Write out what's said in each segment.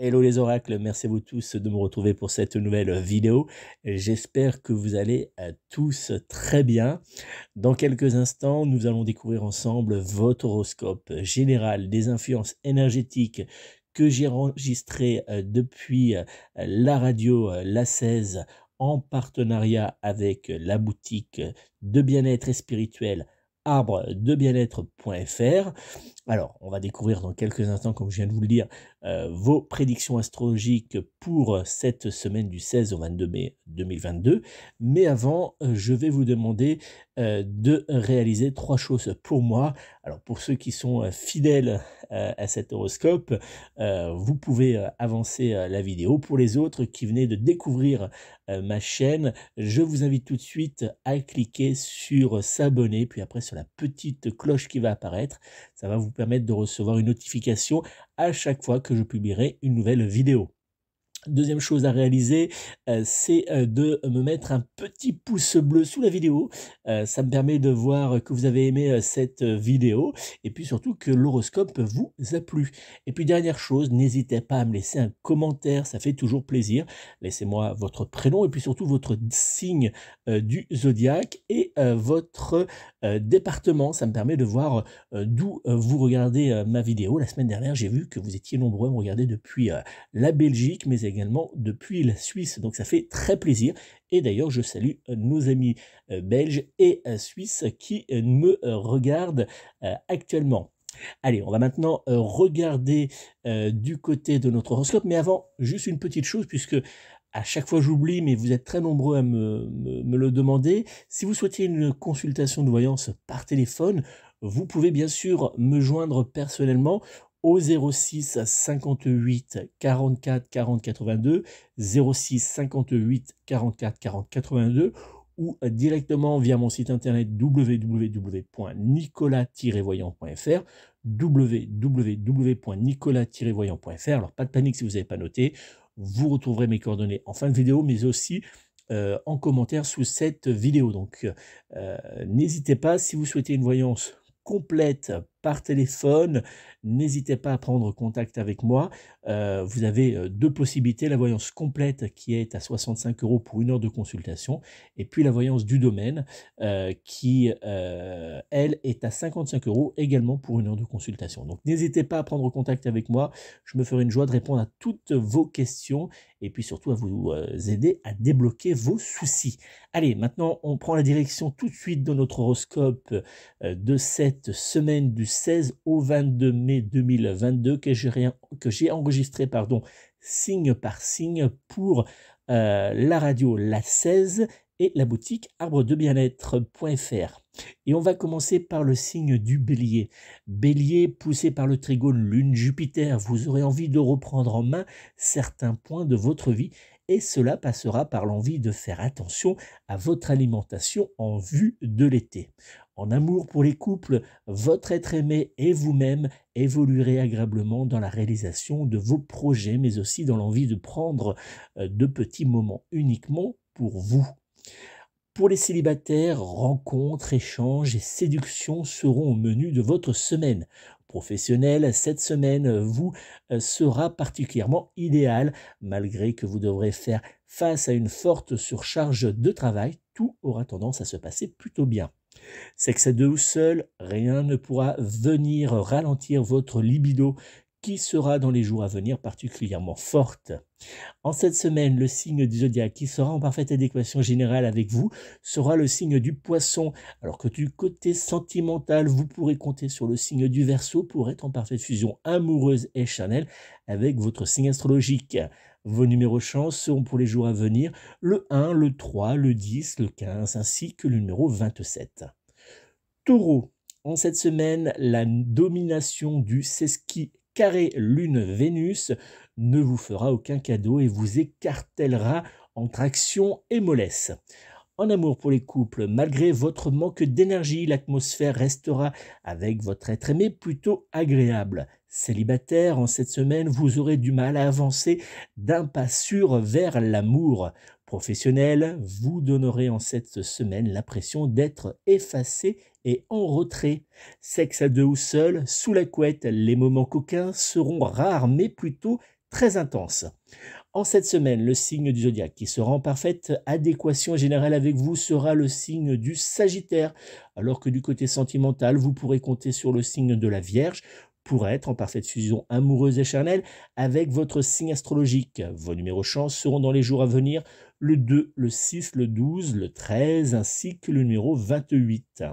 Hello les oracles, merci à vous tous de me retrouver pour cette nouvelle vidéo. J'espère que vous allez tous très bien. Dans quelques instants, nous allons découvrir ensemble votre horoscope général des influences énergétiques que j'ai enregistré depuis la radio La 16 en partenariat avec la boutique de bien-être et spirituel arbre-de-bien-être.fr. Alors, on va découvrir dans quelques instants, comme je viens de vous le dire, vos prédictions astrologiques pour cette semaine du 16 au 22 mai 2022. Mais avant, je vais vous demander de réaliser 3 choses pour moi. Alors, pour ceux qui sont fidèles à cet horoscope, vous pouvez avancer la vidéo. Pour les autres qui venaient de découvrir ma chaîne, je vous invite tout de suite à cliquer sur s'abonner, puis après sur la petite cloche qui va apparaître. Ça va vous permettre de recevoir une notification à chaque fois que je publierai une nouvelle vidéo. Deuxième chose à réaliser, c'est de me mettre un petit pouce bleu sous la vidéo. Ça me permet de voir que vous avez aimé cette vidéo et puis surtout que l'horoscope vous a plu. Et puis dernière chose, n'hésitez pas à me laisser un commentaire, ça fait toujours plaisir. Laissez-moi votre prénom et puis surtout votre signe du zodiaque et votre département. Ça me permet de voir d'où vous regardez ma vidéo. La semaine dernière, j'ai vu que vous étiez nombreux à me regarder depuis la Belgique, mais également depuis la Suisse. Donc ça fait très plaisir. Et d'ailleurs, je salue nos amis belges et suisses qui me regardent actuellement. Allez, on va maintenant regarder du côté de notre horoscope. Mais avant, juste une petite chose, puisque à chaque fois j'oublie, mais vous êtes très nombreux à me le demander. Si vous souhaitez une consultation de voyance par téléphone, vous pouvez bien sûr me joindre personnellement au 06 58 44 40 82, 06 58 44 40 82 ou directement via mon site internet www.nicolas-voyant.fr www.nicolas-voyant.fr. Alors pas de panique si vous n'avez pas noté, vous retrouverez mes coordonnées en fin de vidéo, mais aussi en commentaire sous cette vidéo. Donc n'hésitez pas, si vous souhaitez une voyance complète par téléphone, n'hésitez pas à prendre contact avec moi. Vous avez deux possibilités, la voyance complète qui est à 65 € pour 1 heure de consultation, et puis la voyance du domaine qui, elle, est à 55 € également pour 1 heure de consultation. Donc n'hésitez pas à prendre contact avec moi, je me ferai une joie de répondre à toutes vos questions et puis surtout à vous aider à débloquer vos soucis. Allez, maintenant on prend la direction tout de suite de notre horoscope de cette semaine du 16 au 22 mai 2022 que j'ai enregistré signe par signe pour la radio La 16 et la boutique arbre-de-bien-être.fr. Et on va commencer par le signe du bélier. Bélier, poussé par le trigone Lune-Jupiter, vous aurez envie de reprendre en main certains points de votre vie et cela passera par l'envie de faire attention à votre alimentation en vue de l'été. En amour pour les couples, votre être aimé et vous-même évoluerez agréablement dans la réalisation de vos projets, mais aussi dans l'envie de prendre de petits moments uniquement pour vous. Pour les célibataires, rencontres, échanges et séductions seront au menu de votre semaine professionnelle. Cette semaine vous sera particulièrement idéale, malgré que vous devrez faire face à une forte surcharge de travail. Tout aura tendance à se passer plutôt bien. Sexe à deux ou seul, rien ne pourra venir ralentir votre libido qui sera dans les jours à venir particulièrement forte. En cette semaine, le signe du zodiaque qui sera en parfaite adéquation générale avec vous sera le signe du poisson, alors que du côté sentimental, vous pourrez compter sur le signe du Verseau pour être en parfaite fusion amoureuse et charnelle avec votre signe astrologique. Vos numéros chance seront pour les jours à venir le 1, le 3, le 10, le 15 ainsi que le numéro 27. Taureau, en cette semaine, la domination du sesqui carré Lune-Vénus ne vous fera aucun cadeau et vous écartèlera entre action et mollesse. En amour pour les couples, malgré votre manque d'énergie, l'atmosphère restera avec votre être aimé plutôt agréable. Célibataire, en cette semaine, vous aurez du mal à avancer d'un pas sûr vers l'amour. Professionnel, vous donnerez en cette semaine l'impression d'être effacé et en retrait. Sexe à deux ou seul, sous la couette, les moments coquins seront rares mais plutôt très intense. En cette semaine, le signe du zodiaque qui sera en parfaite adéquation générale avec vous sera le signe du Sagittaire, alors que du côté sentimental, vous pourrez compter sur le signe de la Vierge pour être en parfaite fusion amoureuse et charnelle avec votre signe astrologique. Vos numéros chance seront dans les jours à venir le 2, le 6, le 12, le 13 ainsi que le numéro 28.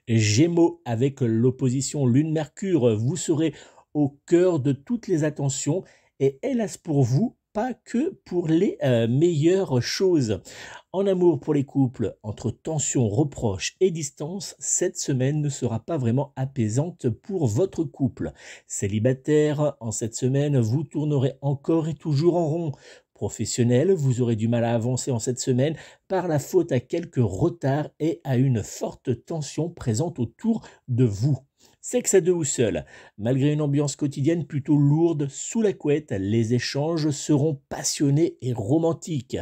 Gémeaux, avec l'opposition Lune-Mercure, vous serez au cœur de toutes les attentions et hélas pour vous, pas que pour les meilleures choses. En amour pour les couples, entre tension, reproche et distance, cette semaine ne sera pas vraiment apaisante pour votre couple. Célibataire, en cette semaine, vous tournerez encore et toujours en rond. Professionnel, vous aurez du mal à avancer en cette semaine par la faute à quelques retards et à une forte tension présente autour de vous. Sexe à deux ou seul, malgré une ambiance quotidienne plutôt lourde sous la couette, les échanges seront passionnés et romantiques.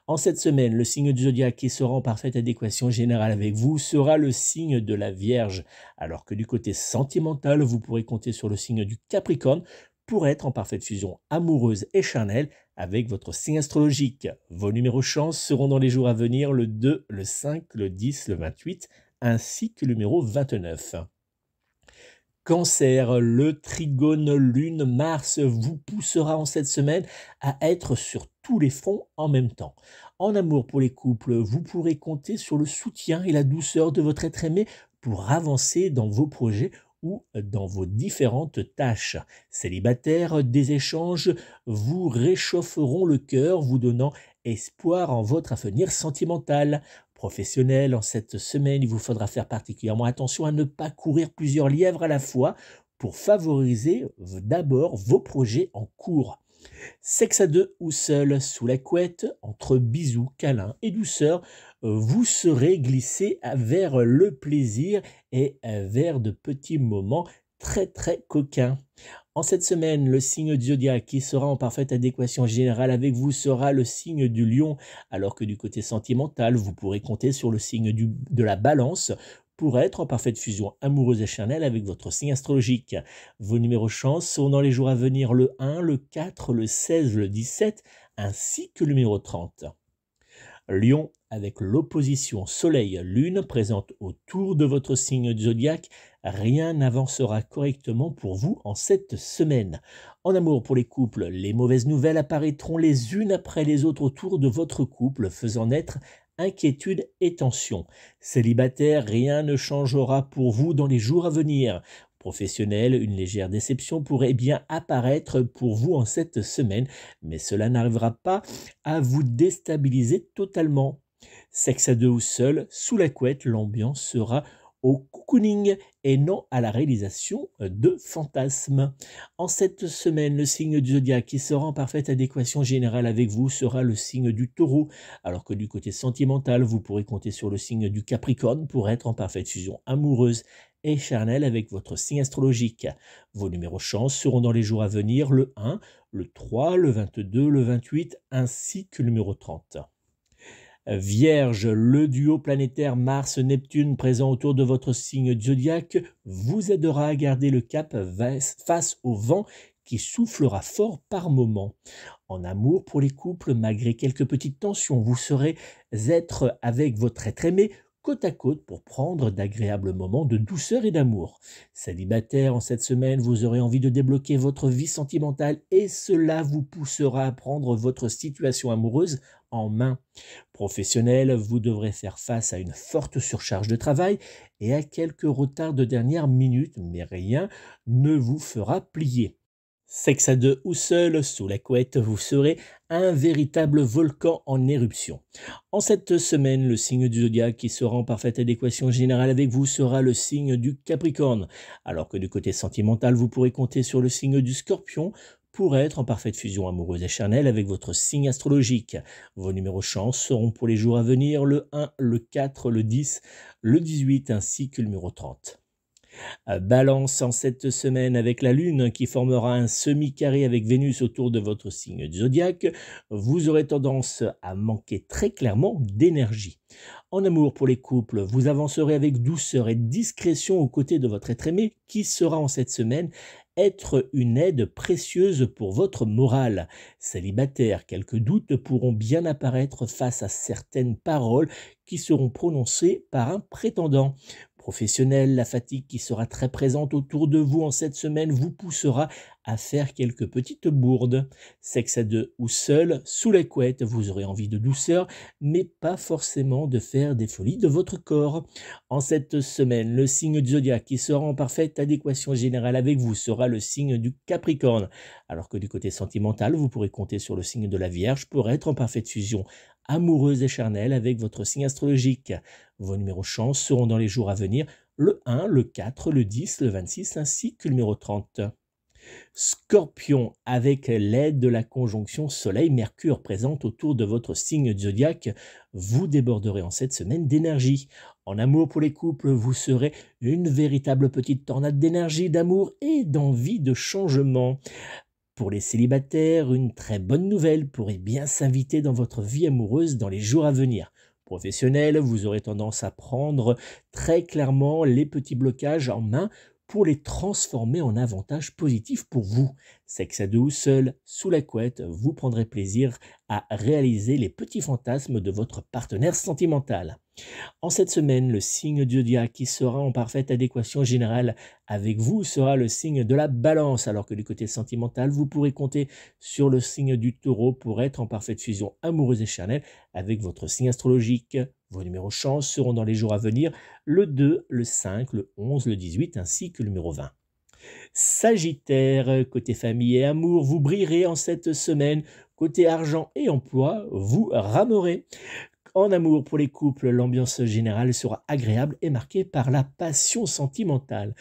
En cette semaine, le signe du zodiaque qui sera en parfaite adéquation générale avec vous sera le signe de la Vierge, alors que du côté sentimental, vous pourrez compter sur le signe du Capricorne pour être en parfaite fusion amoureuse et charnelle avec votre signe astrologique. Vos numéros chance seront dans les jours à venir le 2, le 5, le 10, le 28 ainsi que le numéro 29. Cancer, le trigone Lune-Mars vous poussera en cette semaine à être sur tous les fronts en même temps. En amour pour les couples, vous pourrez compter sur le soutien et la douceur de votre être aimé pour avancer dans vos projets ou dans vos différentes tâches. Célibataire, des échanges vous réchaufferont le cœur, vous donnant espoir en votre avenir sentimental. Professionnel, en cette semaine, il vous faudra faire particulièrement attention à ne pas courir plusieurs lièvres à la fois pour favoriser d'abord vos projets en cours. Sexe à deux ou seul sous la couette, entre bisous, câlins et douceur, vous serez glissé vers le plaisir et vers de petits moments très coquins. En cette semaine, le signe du zodiaque qui sera en parfaite adéquation générale avec vous sera le signe du lion, alors que du côté sentimental, vous pourrez compter sur le signe de la balance pour être en parfaite fusion amoureuse et charnelle avec votre signe astrologique. Vos numéros chance sont dans les jours à venir le 1, le 4, le 16, le 17 ainsi que le numéro 30. Lion, avec l'opposition Soleil-Lune présente autour de votre signe zodiaque, rien n'avancera correctement pour vous en cette semaine. En amour pour les couples, les mauvaises nouvelles apparaîtront les unes après les autres autour de votre couple, faisant naître inquiétude et tension. Célibataire, rien ne changera pour vous dans les jours à venir. Professionnel, une légère déception pourrait bien apparaître pour vous en cette semaine, mais cela n'arrivera pas à vous déstabiliser totalement. Sexe à deux ou seul, sous la couette, l'ambiance sera au cocooning et non à la réalisation de fantasmes. En cette semaine, le signe du zodiaque qui sera en parfaite adéquation générale avec vous sera le signe du taureau, alors que du côté sentimental, vous pourrez compter sur le signe du capricorne pour être en parfaite fusion amoureuse et charnelle avec votre signe astrologique. Vos numéros chance seront dans les jours à venir le 1, le 3, le 22, le 28 ainsi que le numéro 30. Vierge, le duo planétaire Mars-Neptune présent autour de votre signe zodiaque vous aidera à garder le cap face au vent qui soufflera fort par moments. En amour pour les couples, malgré quelques petites tensions, vous saurez être avec votre être aimé côte à côte pour prendre d'agréables moments de douceur et d'amour. Célibataire, en cette semaine, vous aurez envie de débloquer votre vie sentimentale et cela vous poussera à prendre votre situation amoureuse en main. Professionnel, vous devrez faire face à une forte surcharge de travail et à quelques retards de dernière minute, mais rien ne vous fera plier. Sexe à deux ou seul, sous la couette, vous serez un véritable volcan en éruption. En cette semaine, le signe du zodiaque qui sera en parfaite adéquation générale avec vous sera le signe du Capricorne, alors que du côté sentimental, vous pourrez compter sur le signe du Scorpion pour être en parfaite fusion amoureuse et charnelle avec votre signe astrologique. Vos numéros chance seront pour les jours à venir le 1, le 4, le 10, le 18 ainsi que le numéro 30. Balance, en cette semaine avec la Lune qui formera un semi-carré avec Vénus autour de votre signe zodiaque, vous aurez tendance à manquer très clairement d'énergie. En amour pour les couples, vous avancerez avec douceur et discrétion aux côtés de votre être aimé qui sera en cette semaine être une aide précieuse pour votre morale. Célibataire, quelques doutes pourront bien apparaître face à certaines paroles qui seront prononcées par un prétendant. Professionnel, la fatigue qui sera très présente autour de vous en cette semaine vous poussera à faire quelques petites bourdes. Sexe à deux ou seul, sous la couette, vous aurez envie de douceur, mais pas forcément de faire des folies de votre corps. En cette semaine, le signe du zodiaque qui sera en parfaite adéquation générale avec vous sera le signe du Capricorne, alors que du côté sentimental, vous pourrez compter sur le signe de la Vierge pour être en parfaite fusion amoureuse et charnelle avec votre signe astrologique. Vos numéros chance seront dans les jours à venir le 1, le 4, le 10, le 26 ainsi que le numéro 30. Scorpion, avec l'aide de la conjonction Soleil-Mercure présente autour de votre signe zodiaque, vous déborderez en cette semaine d'énergie. En amour pour les couples, vous serez une véritable petite tornade d'énergie, d'amour et d'envie de changement. Pour les célibataires, une très bonne nouvelle pourrait bien s'inviter dans votre vie amoureuse dans les jours à venir. Professionnel, vous aurez tendance à prendre très clairement les petits blocages en main pour les transformer en avantages positifs pour vous. Sexe à deux ou seul, sous la couette, vous prendrez plaisir à réaliser les petits fantasmes de votre partenaire sentimental. En cette semaine, le signe du zodiaque qui sera en parfaite adéquation générale avec vous sera le signe de la Balance, alors que du côté sentimental, vous pourrez compter sur le signe du Taureau pour être en parfaite fusion amoureuse et charnelle avec votre signe astrologique. Vos numéros chance seront dans les jours à venir le 2, le 5, le 11, le 18 ainsi que le numéro 20. Sagittaire, côté famille et amour, vous brillerez en cette semaine. Côté argent et emploi, vous ramerez. En amour pour les couples, l'ambiance générale sera agréable et marquée par la passion sentimentale.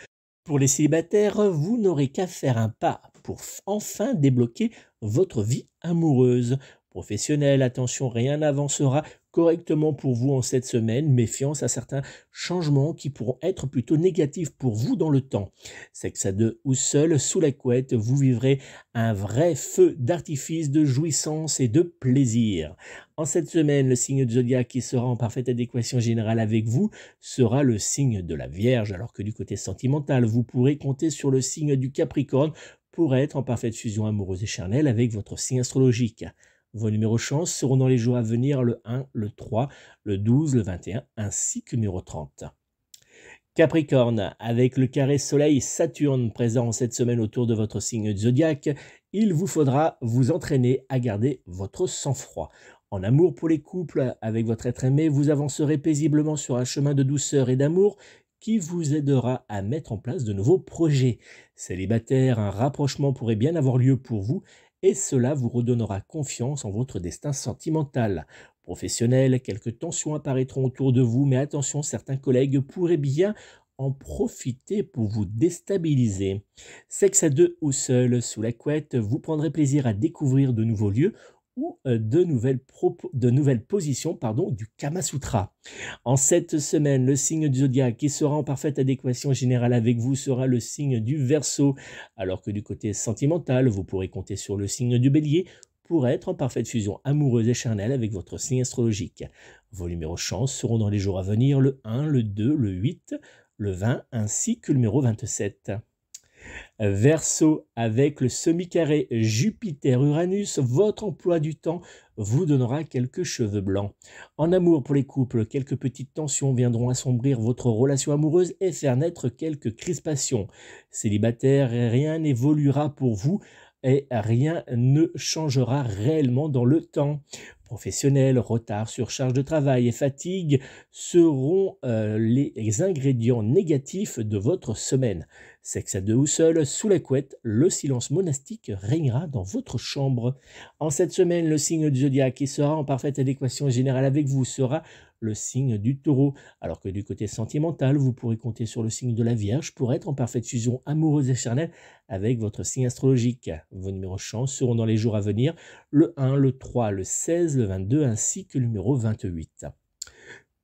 Pour les célibataires, vous n'aurez qu'à faire un pas pour enfin débloquer votre vie amoureuse. Professionnel, attention, rien n'avancera correctement pour vous en cette semaine. Méfiance à certains changements qui pourront être plutôt négatifs pour vous dans le temps. Sexe à deux ou seul, sous la couette, vous vivrez un vrai feu d'artifice de jouissance et de plaisir. En cette semaine, le signe du zodiaque qui sera en parfaite adéquation générale avec vous sera le signe de la Vierge, alors que du côté sentimental, vous pourrez compter sur le signe du Capricorne pour être en parfaite fusion amoureuse et charnelle avec votre signe astrologique. Vos numéros chance seront dans les jours à venir le 1, le 3, le 12, le 21 ainsi que le numéro 30. Capricorne, avec le carré Soleil-Saturne présent cette semaine autour de votre signe zodiaque, il vous faudra vous entraîner à garder votre sang-froid. En amour pour les couples, avec votre être aimé, vous avancerez paisiblement sur un chemin de douceur et d'amour qui vous aidera à mettre en place de nouveaux projets. Célibataire, un rapprochement pourrait bien avoir lieu pour vous et cela vous redonnera confiance en votre destin sentimental. Professionnel, quelques tensions apparaîtront autour de vous, mais attention, certains collègues pourraient bien en profiter pour vous déstabiliser. Sexe à deux ou seul, sous la couette, vous prendrez plaisir à découvrir de nouveaux lieux ou de nouvelles positions du Kama Sutra. En cette semaine, le signe du zodiaque qui sera en parfaite adéquation générale avec vous sera le signe du Verseau, alors que du côté sentimental, vous pourrez compter sur le signe du Bélier pour être en parfaite fusion amoureuse et charnelle avec votre signe astrologique. Vos numéros chance seront dans les jours à venir le 1, le 2, le 8, le 20 ainsi que le numéro 27. Verseau, avec le semi-carré Jupiter-Uranus, votre emploi du temps vous donnera quelques cheveux blancs. En amour pour les couples, quelques petites tensions viendront assombrir votre relation amoureuse et faire naître quelques crispations. Célibataire, rien n'évoluera pour vous et rien ne changera réellement dans le temps. Professionnel, retard, surcharge de travail et fatigue seront les ingrédients négatifs de votre semaine. Sexe à deux ou seul, sous la couette, le silence monastique régnera dans votre chambre. En cette semaine, le signe du zodiaque qui sera en parfaite adéquation générale avec vous sera le signe du Taureau, alors que du côté sentimental, vous pourrez compter sur le signe de la Vierge pour être en parfaite fusion amoureuse et charnelle avec votre signe astrologique. Vos numéros chance seront dans les jours à venir le 1, le 3, le 16, le 22 ainsi que le numéro 28.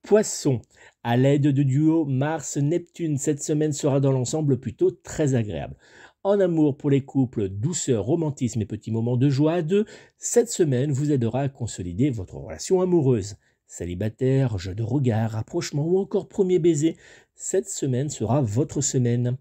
Poisson, à l'aide de duo Mars-Neptune, cette semaine sera dans l'ensemble plutôt très agréable. En amour pour les couples, douceur, romantisme et petits moments de joie à deux, cette semaine vous aidera à consolider votre relation amoureuse. Célibataire, jeu de regard, rapprochement ou encore premier baiser, cette semaine sera votre semaine.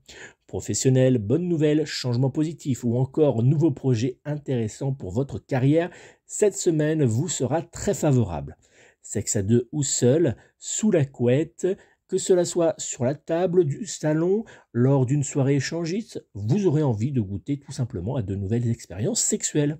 Professionnel, bonne nouvelle, changement positif ou encore nouveau projet intéressant pour votre carrière, cette semaine vous sera très favorable. Sexe à deux ou seul, sous la couette, que cela soit sur la table du salon, lors d'une soirée échangiste, vous aurez envie de goûter tout simplement à de nouvelles expériences sexuelles.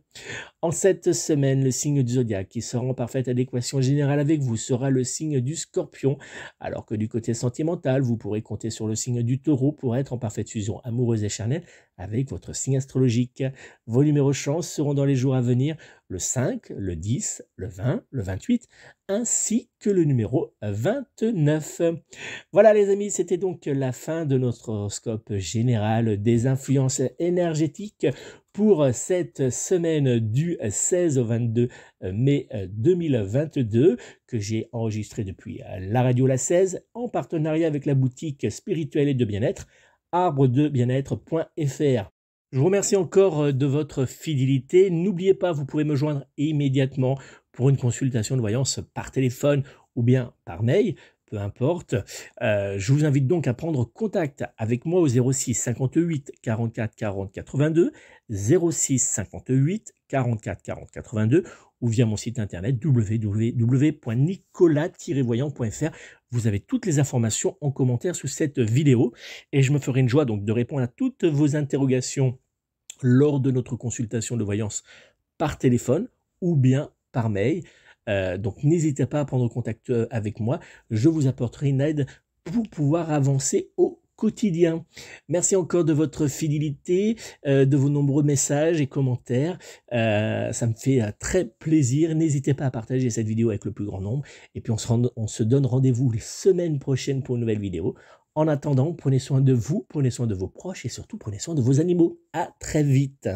En cette semaine, le signe du zodiaque qui sera en parfaite adéquation générale avec vous sera le signe du Scorpion, alors que du côté sentimental, vous pourrez compter sur le signe du Taureau pour être en parfaite fusion amoureuse et charnelle avec votre signe astrologique. Vos numéros chance seront dans les jours à venir le 5, le 10, le 20, le 28, ainsi que le numéro 29. Voilà les amis, c'était donc la fin de notre horoscope général des influences énergétiques pour cette semaine du 16 au 22 mai 2022 que j'ai enregistré depuis la radio La 16 en partenariat avec la boutique spirituelle et de bien-être arbredebienêtre.fr. Je vous remercie encore de votre fidélité. N'oubliez pas, vous pouvez me joindre immédiatement pour une consultation de voyance par téléphone ou bien par mail, peu importe. Je vous invite donc à prendre contact avec moi au 06 58 44 40 82, 06 58 44 40 82 ou via mon site internet www.nicolas-voyant.fr. Vous avez toutes les informations en commentaire sous cette vidéo et je me ferai une joie donc de répondre à toutes vos interrogations lors de notre consultation de voyance par téléphone ou bien par mail. Donc n'hésitez pas à prendre contact avec moi, je vous apporterai une aide pour pouvoir avancer au quotidien. Merci encore de votre fidélité, de vos nombreux messages et commentaires. Ça me fait très plaisir. N'hésitez pas à partager cette vidéo avec le plus grand nombre. Et puis on se donne rendez-vous la semaine prochaine pour une nouvelle vidéo. En attendant, prenez soin de vous, prenez soin de vos proches et surtout prenez soin de vos animaux. À très vite.